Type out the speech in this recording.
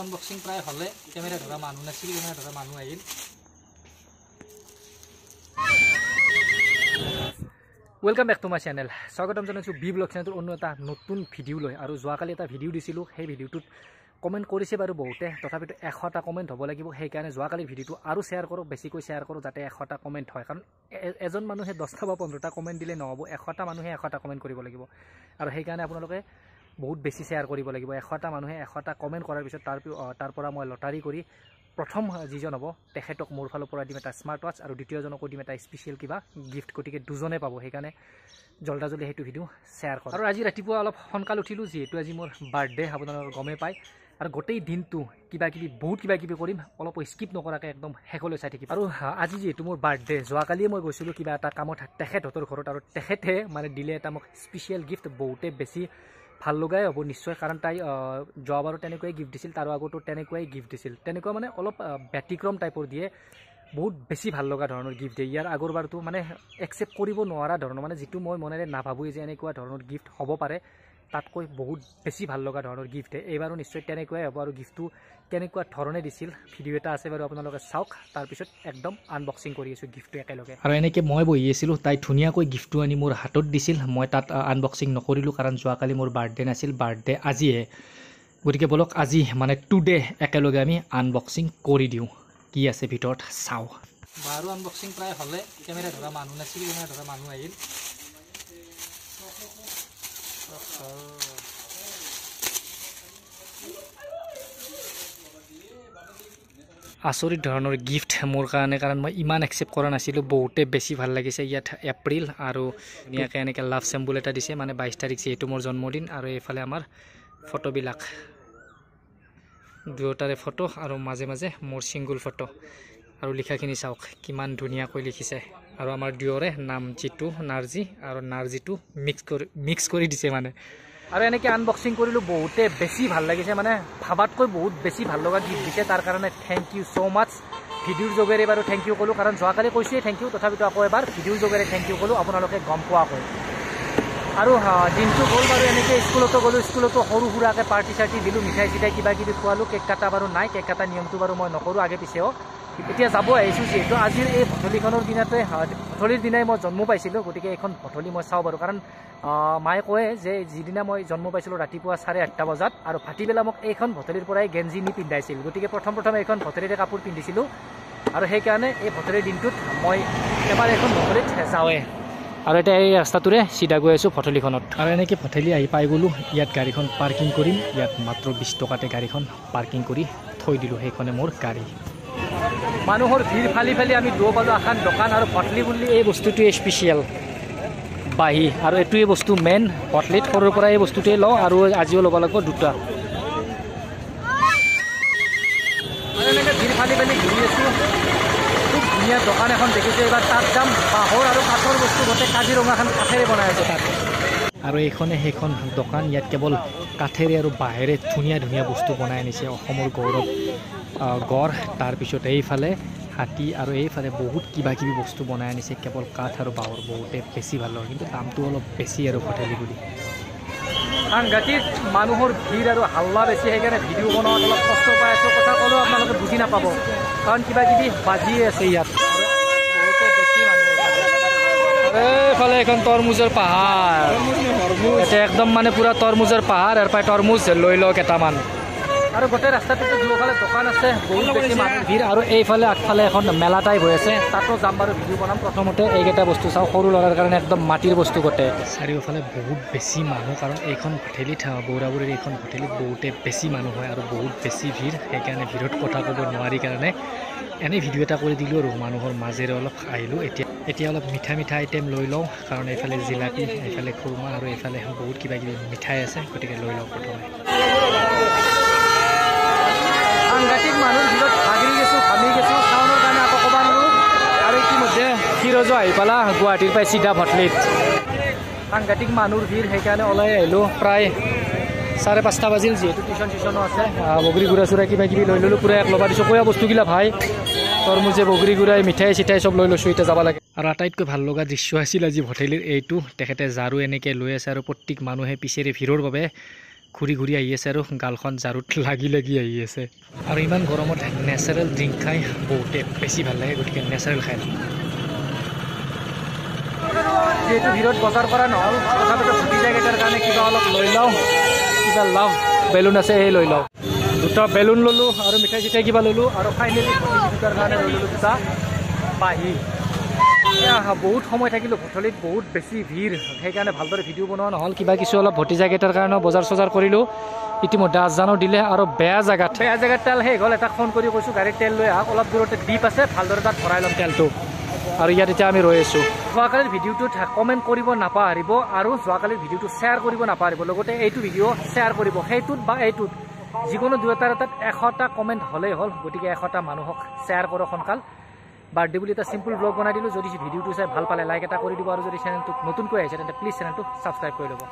Unboxing প্ৰায় হ'লে camera ধৰা মানুহ নাছিল, কেমেৰা ধৰা মানুহ আহিল। Welcome back to my channel. স্বাগতম জনাইছোঁ বি ব্লগ চেনেলটোৰ অন্য এটা নতুন ভিডিঅ' লৈ। আৰু যোৱাকালি এটা ভিডিঅ' দিছিলোঁ, সেই ভিডিঅ'টোত কমেণ্ট কৰিছে বাৰু বহুতে, তথাপিতো 100টা কমেণ্ট হ'ব লাগিব। সেইকাৰণে যোৱাকালি ভিডিঅ'টো আৰু শ্বেয়াৰ কৰক, বেছিকৈ শ্বেয়াৰ কৰক, যাতে 100টা কমেণ্ট হয়। কাৰণ এজন মানুহে 10টা বা 15টা কমেণ্ট দিলে নহ'ব, 100টা মানুহে 100টা কমেণ্ট কৰিব লাগিব। আৰু সেইকাৰণে আপোনালোকে বহুত বেছি শ্বেয়াৰ কৰিব লাগিব। 100টা মানুহে 100টা কমেণ্ট কৰাৰ পিছত তাৰ পৰা মই লটাৰী কৰি প্ৰথম যিজন হ'ব তেখেতক মোৰ ফালৰ পৰা দিম এটা স্মাৰ্ট ৱাচ, আৰু দ্বিতীয়জনকো দিম এটা স্পেচিয়েল কিবা গিফ্ট। গতিকে দুজনে পাব, সেইকাৰণে জল্দা সেইটো ভিডিঅ' শ্বেয়াৰ কৰক। আৰু আজি ৰাতিপুৱা অলপ সোনকাল উঠিলোঁ, যিহেতু আজি মোৰ বাৰ্থডে, আপোনালোকে গমেই পায়। আৰু গোটেই দিনটো বহুত কিবা কিবি কৰিম, অলপ স্কিপ নকৰাকৈ একদম শেষলৈ চাই থাকিম। আৰু আজি যিহেতু মোৰ বাৰ্থডে, যোৱাকালিয়ে মই গৈছিলোঁ কিবা এটা কামত তেখেতহঁতৰ ঘৰত, আৰু তেখেতে মানে দিলে এটা মোক স্পেচিয়েল গিফ্ট। বহুতে বেছি ভাল লগাই হ'ব নিশ্চয়, কাৰণ তাই যোৱাবাৰো তেনেকুৱাই গিফ্ট দিছিল, তাৰো আগতো তেনেকুৱাই গিফ্ট দিছিল। তেনেকুৱা মানে অলপ ব্যতিক্ৰম টাইপৰ দিয়ে, বহুত বেছি ভাল লগা ধৰণৰ গিফ্ট দিয়ে। ইয়াৰ আগৰবাৰটো মানে একচেপ্ট কৰিব নোৱাৰা ধৰণৰ, মানে যিটো মই মনেৰে নাভাবোঁ যে এনেকুৱা ধৰণৰ গিফ্ট হ'ব পাৰে, তাতকৈ বহুত বেছি ভাল লগা ধৰণৰ গিফ্ট। এইবাৰো নিশ্চয় তেনেকুৱাই হ'ব। আৰু গিফ্টটো কেনেকুৱা ধৰণে দিছিল ভিডিঅ' এটা আছে বাৰু, আপোনালোকে চাওক। তাৰপিছত একদম আনবক্সিং কৰি আছোঁ গিফ্টটো একেলগে। আৰু এনেকৈ মই বহি আছিলোঁ, তাই ধুনীয়াকৈ গিফ্টটো আনি মোৰ হাতত দিছিল। মই তাত আনবক্সিং নকৰিলোঁ, কাৰণ যোৱাকালি মোৰ বাৰ্থডে নাছিল, বাৰ্থডে আজিহে। গতিকে ব'লক আজি মানে টুডে একেলগে আমি আনবক্সিং কৰি দিওঁ, কি আছে ভিতৰত চাওঁ। বাৰু আনবক্সিং প্ৰায় হ'লে, কেমেৰা ধৰা মানুহ নাছিল, কেমেৰা ধৰা মানুহ আহিল। আচৰিত ধৰণৰ গিফ্ট মোৰ কাৰণে, কাৰণ মই ইমান একচেপ্ট কৰা নাছিলোঁ। বহুতে বেছি ভাল লাগিছে। ইয়াত এপ্ৰিল আৰু ধুনীয়াকৈ এনেকৈ লাভ চিম্বল এটা দিছে, মানে 22 তাৰিখ যিহেতু মোৰ জন্মদিন। আৰু এইফালে আমাৰ ফটোবিলাক, দুয়োটাৰে ফটো, আৰু মাজে মাজে মোৰ ছিংগুল ফটো। আৰু লিখাখিনি চাওক কিমান ধুনীয়াকৈ লিখিছে। আৰু আমাৰ দুয়োৰে নাম, যিটো নাৰ্জি, আৰু নাৰ্জিটো মিক্স কৰি দিছে মানে। আৰু এনেকৈ আনবক্সিং কৰিলোঁ, বহুতে বেছি ভাল লাগিছে, মানে ভাবাতকৈ বহুত বেছি ভাল লগা গিফ্ট দিছে। তাৰ কাৰণে থেংক ইউ ছ' মাছ। ভিডিঅ'ৰ যোগেৰে বাৰু থেংক ইউ ক'লোঁ, কাৰণ যোৱাকালি কৈছোঁৱেই থেংক ইউ, তথাপিতো আকৌ এবাৰ ভিডিঅ'ৰ যোগেৰে থেংক ইউ ক'লোঁ, আপোনালোকে গম পোৱাকৈ। আৰু দিনটো গ'ল বাৰু এনেকৈ, স্কুলতো গ'লোঁ, স্কুলতো সৰু সুৰাকৈ পাৰ্টি চাৰ্টি দিলোঁ, মিঠাই চিঠাই কিবা কিবি খোৱালোঁ। কেক কাটা বাৰু নাই, কেক কাটা নিয়মটো বাৰু মই নকৰোঁ আগে পিছেও। এতিয়া যাব আহিছোঁ, যিহেতু আজিৰ এই ভঠলিখনৰ দিনাতে, ভঠলিৰ দিনাই মই জন্ম পাইছিলোঁ। গতিকে এইখন ভঠলি মই চাওঁ বাৰু, কাৰণ মায়ে কয় যে যিদিনা মই জন্ম পাইছিলোঁ ৰাতিপুৱা 8:30 বজাত, আৰু ভাটিবেলা মোক এইখন ভঠলিৰ পৰাই গেঞ্জি নি পিন্ধাইছিল। গতিকে প্ৰথম এইখন ভঠলিৰে কাপোৰ পিন্ধিছিলোঁ, আৰু সেইকাৰণে এই ভঠলিৰ দিনটোত মই এবাৰ এইখন ভঠলিত যাওঁৱে। আৰু এতিয়া এই ৰাস্তাটোৰে চিধা গৈ আছোঁ ভঠলিখনত। আৰু এনেকৈ ভঠলি আহি পাই গ'লোঁ। ইয়াত গাড়ীখন পাৰ্কিং কৰিম, ইয়াত মাত্ৰ 20 টকাতে গাড়ীখন পাৰ্কিং কৰি থৈ দিলোঁ, সেইখনে মোৰ গাড়ী। মানুহৰ ভিৰ ফালি আমি দূৰ পালোঁ এখন দোকান। আৰু ভঠলি বুলি এই বস্তুটোৱে স্পেচিয়েল বাঁহী, আৰু এইটোৱে বস্তু মেইন ভঠলিত। সৰুৰ পৰা এই বস্তুটোৱে লওঁ, আৰু আজিও ল'ব লাগিব দুটা। আৰু এনেকৈ ভিৰ ফালি ঘূৰি আছোঁ। খুব ধুনীয়া দোকান এখন দেখিছোঁ, এইবাৰ তাত যাম। বাঁহৰ আৰু কাঠৰ বস্তু গোটেই, কাজিৰঙাখন কাঠেৰে বনাই আছে তাত। আৰু এইখনে সেইখন দোকান, ইয়াত কেৱল কাঠেৰে আৰু বাঁহেৰে ধুনীয়া বস্তু বনাই আনিছে। অসমৰ গৌৰৱ গড়, তাৰপিছত এইফালে হাতী, আৰু এইফালে বহুত কিবা কিবি বস্তু বনাই আনিছে কেৱল কাঠ আৰু বাঁহৰ। বহুতে বেছি ভাল লাগে, কিন্তু দামটো অলপ বেছি আৰু ভঠলি বুলি। সাংঘাতিক মানুহৰ ভিৰ আৰু হাল্লা বেছি, সেইকাৰণে ভিডিঅ' বনোৱাত অলপ কষ্ট পাই আছোঁ। কথা ক'লেও আপোনালোকে বুজি নাপাব, কাৰণ কিবা কিবি বাজিয়ে আছে ইয়াত। বহুতে বেছি মানুহ। এইফালে এখন তৰমুজৰ পাহাৰ, এতিয়া একদম মানে পুৰা তৰমুজৰ পাহাৰ। ইয়াৰ পৰাই তৰমুজ লৈ লওঁ কেইটামান। আৰু গোটেই ৰাস্তাটোতে দুয়োফালে দোকান আছে, বহুত বেছি মানুহ ভিৰ। আৰু এইফালে আগফালে এখন মেলা টাইপ হৈ আছে, তাতো যাম বাৰু, ভিডিঅ' বনাম। প্ৰথমতে এইকেইটা বস্তু চাওঁ, সৰু ল'ৰাৰ কাৰণে একদম মাটিৰ বস্তু গোটেই। চাৰিওফালে বহুত বেছি মানুহ, কাৰণ এইখন ভঠেলিত, বৌৰাবুৰীৰ এইখন ভঠেলিত বহুতে বেছি মানুহ হয়, আৰু বহুত বেছি ভিৰ। সেইকাৰণে ভিৰত কথা ক'ব নোৱাৰি কাৰণে এনেই ভিডিঅ' এটা কৰি দিলোঁ, আৰু মানুহৰ মাজেৰে অলপ আহিলোঁ। এতিয়া অলপ মিঠা আইটেম লৈ লওঁ, কাৰণ এইফালে জিলাপি, এইফালে খুৰমা, আৰু এইফালে বহুত কিবা কিবি মিঠাই আছে। গতিকে লৈ লওঁ প্ৰথমে। সাংঘাতিক মানুহৰ ভিৰত ঘামি গৈছোঁ, চাউনৰ কাৰণে আকৌ ক'ব নোৱাৰোঁ। আৰু ইতিমধ্যে ফিৰজো আহি পালা গুৱাহাটীৰ পৰাই চিধা ভঠলিত। সাংঘাতিক মানুহৰ ভিৰ, সেইকাৰণে ওলাই আহিলোঁ। প্ৰায় 5:30 বাজিল, যিহেতু টিউশ্যনো আছে। বগৰী গুড়া চুৰা কিবা কিবি লৈ ল'লোঁ, পূৰা এক ল'বা দিছোঁ। কোৱা বস্তুগিলা ভাই, তৰমুজে, বগৰী গুড়াই, মিঠাই চিঠাই চব লৈ লৈছোঁ। এতিয়া যাব লাগে। আৰু আটাইতকৈ ভাল লগা দৃশ্য আছিল আজি ভঠেলিৰ এইটো, তেখেতে ঝাৰু এনেকৈ লৈ আছে, আৰু প্ৰত্যেক মানুহে পিছেৰে ভিৰৰ বাবে ঘূৰি ঘূৰি আহি আছে আৰু গালখন জাৰুত লাগি লাগি আহি আছে আৰু ইমান গৰমত নেচাৰেল ড্ৰিংক খাই বহুতে বেছি ভাল লাগে গতিকে নেচাৰেল খাই যিহেতু ভিৰত বজাৰ কৰা নহ'ল তথাপিতো ফুটি যায় কেইটাৰ কাৰণে কিবা অলপ লৈ লওঁ কিবা লাভ বেলুন আছে সেই লৈ লওঁ দুটা বেলুন ল'লোঁ আৰু মিঠাই চিঠাই কিবা ল'লোঁ আৰু ফাইনেলি ভতিজিটোৰ কাৰণে লৈ ল'লোঁ দুটা বাঁহী বহুত সময় থাকিলোঁ ভঠলিত বহুত বেছি ভিৰ সেইকাৰণে ভালদৰে ভিডিঅ' বনোৱা নহ'ল কিবা কিছু অলপ ভতিজাকেইটাৰ কাৰণে বজাৰ চজাৰ কৰিলোঁ ইতিমধ্যে আজানো দিলে আৰু বেয়া জেগাত তেল শেষ হ'ল এটা ফোন কৰি কৈছোঁ গাড়ীত তেল লৈ আহক অলপ দূৰতে দ্বীপ আছে ভালদৰে তাত ভৰাই ল'ম তেলটো আৰু ইয়াত এতিয়া আমি ৰৈ আছোঁ যোৱাকালিৰ ভিডিঅ'টোত কমেণ্ট কৰিব নাপাহৰিব আৰু যোৱাকালিৰ ভিডিঅ'টো শ্বেয়াৰ কৰিব নাপাহৰিব লগতে এইটো ভিডিঅ' শ্বেয়াৰ কৰিব সেইটোত বা এইটোত যিকোনো দুই এটাৰ এটাত 100টা কমেণ্ট হ'লেই হ'ল গতিকে 100টা মানুহক শ্বেয়াৰ কৰক সোনকাল বাৰ্থডে বুলি এটা চিম্পল ব্লগ বনাই দিলোঁ যদি ভিডিঅ'টো চাই ভাল পালে লাইক এটা কৰি দিব আৰু যদি চেনেলটোত নতুনকৈ আহিছে তেন্তে প্লিজ চেনেলটো ছাবস্ক্ৰাইব কৰি ল'ব